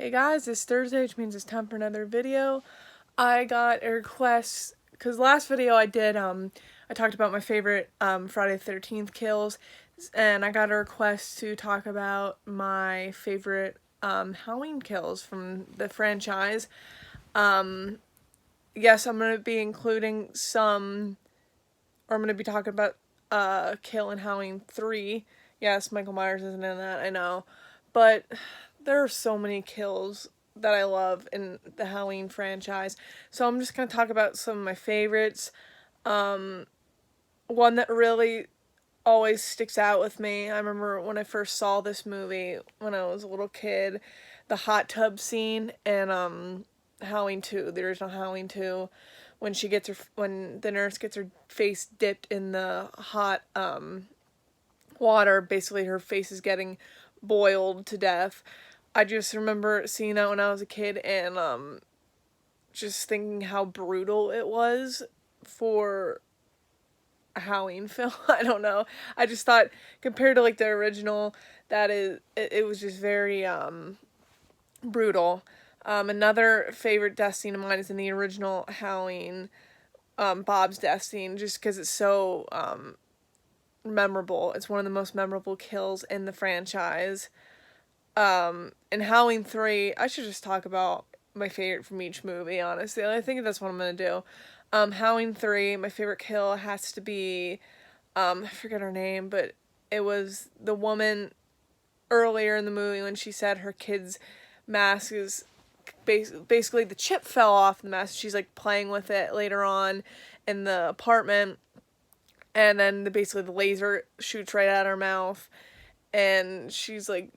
Hey guys, it's Thursday, which means it's time for another video. I got a request, because last video I did, I talked about my favorite, Friday the 13th kills, and I got a request to talk about my favorite, Halloween kills from the franchise. Yes, I'm going to be including I'm going to be talking about, kill in Halloween 3. Yes, Michael Myers isn't in that, I know, but there are so many kills that I love in the Halloween franchise. So I'm just going to talk about some of my favorites. One that really always sticks out with me. I remember when I first saw this movie when I was a little kid, the hot tub scene and Halloween 2, the original Halloween 2, when the nurse gets her face dipped in the hot water, basically her face is getting boiled to death. I just remember seeing that when I was a kid and just thinking how brutal it was for a Halloween film. I don't know. I just thought compared to like the original, it was just very brutal. Another favorite death scene of mine is in the original Halloween, Bob's death scene, just because it's so memorable. It's one of the most memorable kills in the franchise. In Halloween 3, I should just talk about my favorite from each movie, honestly. I think that's what I'm gonna do. Halloween 3, my favorite kill has to be, I forget her name, but it was the woman earlier in the movie when she said her kid's mask is basically the chip fell off the mask. She's like playing with it later on in the apartment, and then basically the laser shoots right out her mouth, and she's like,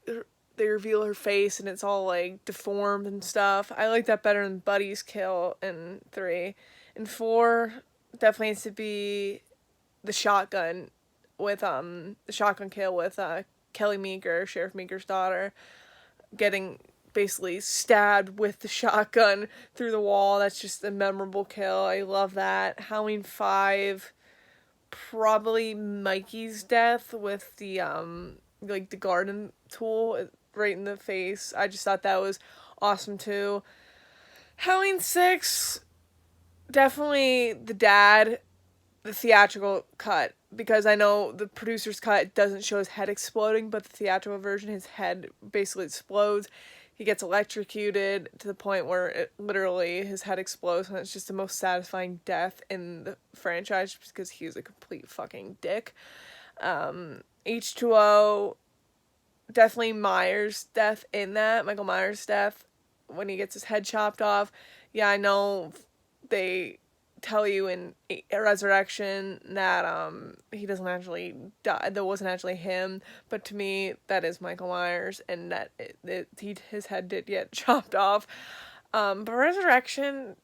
they reveal her face and it's all like deformed and stuff. I like that better than Buddy's kill in 3. In 4, definitely needs to be the shotgun the shotgun kill with Kelly Meeker, Sheriff Meeker's daughter, getting basically stabbed with the shotgun through the wall. That's just a memorable kill. I love that. Halloween 5, probably Mikey's death with the like the garden tool right in the face. I just thought that was awesome too. Halloween 6, definitely the dad, the theatrical cut, because I know the producer's cut doesn't show his head exploding, but the theatrical version, his head basically explodes. He gets electrocuted to the point where literally his head explodes, and it's just the most satisfying death in the franchise because he's a complete fucking dick. H2O, definitely Myers' death in that. Michael Myers' death when he gets his head chopped off. Yeah, I know they tell you in Resurrection that he doesn't actually die. That wasn't actually him, but to me that is Michael Myers, and that his head did get chopped off. But Resurrection,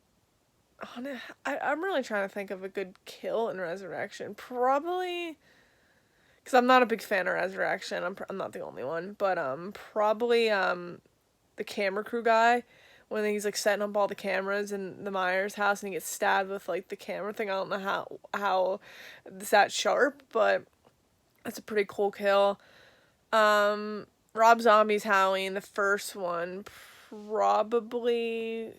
I'm really trying to think of a good kill in Resurrection. Probably because I'm not a big fan of Resurrection. I'm not the only one, but probably the camera crew guy when he's like setting up all the cameras in the Myers house and he gets stabbed with like the camera thing. I don't know how it's that sharp, but that's a pretty cool kill. Rob Zombie's Halloween, the first one, probably.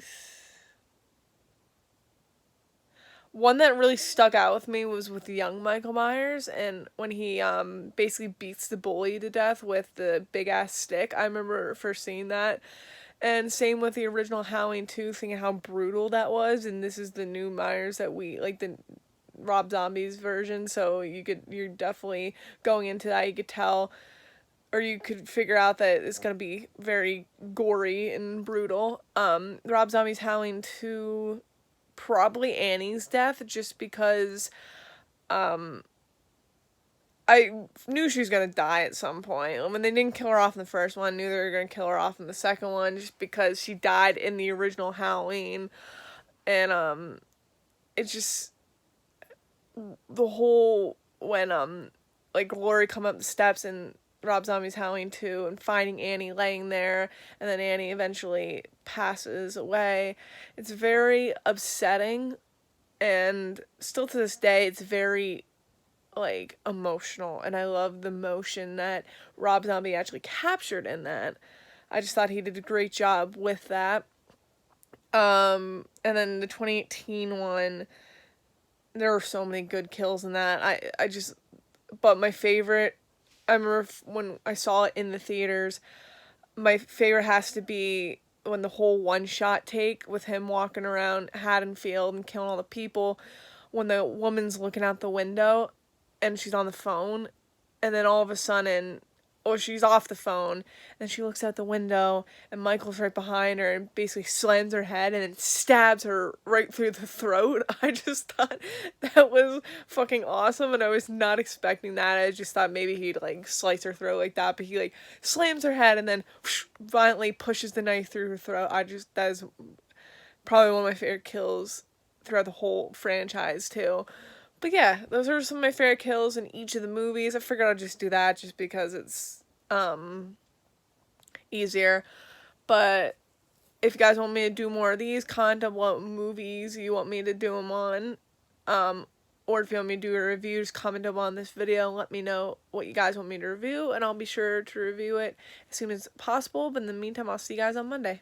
One that really stuck out with me was with young Michael Myers, and when he basically beats the bully to death with the big ass stick. I remember first seeing that. And same with the original Halloween 2, thinking how brutal that was, and this is the new Myers that we like, the Rob Zombie's version, so you're definitely going into that, you could tell, or you could figure out that it's gonna be very gory and brutal. Rob Zombie's Halloween 2, probably Annie's death, just because I knew she was gonna die at some point. When they didn't kill her off in the first one, I knew they were gonna kill her off in the second one, just because she died in the original Halloween, and it's just the whole when like Laurie come up the steps in Rob Zombie's Halloween 2 and finding Annie laying there, and then Annie eventually passes away. It's very upsetting, and still to this day, it's very like emotional, and I love the emotion that Rob Zombie actually captured in that. I just thought he did a great job with that. And then the 2018 one, there were so many good kills in that. But my favorite, I remember when I saw it in the theaters, my favorite has to be when the whole one-shot take with him walking around Haddonfield and killing all the people, when the woman's looking out the window and she's on the phone, and then all of a sudden, or she's off the phone, and she looks out the window, and Michael's right behind her, and basically slams her head, and then stabs her right through the throat. I just thought that was fucking awesome, and I was not expecting that. I just thought maybe he'd, like, slice her throat like that, but he, like, slams her head, and then whoosh, violently pushes the knife through her throat. That is probably one of my favorite kills throughout the whole franchise, too. But yeah, those are some of my favorite kills in each of the movies. I figured I'd just do that just because it's easier. But if you guys want me to do more of these, comment on what movies you want me to do them on. Or if you want me to do a review, just comment up on this video and let me know what you guys want me to review, and I'll be sure to review it as soon as possible. But in the meantime, I'll see you guys on Monday.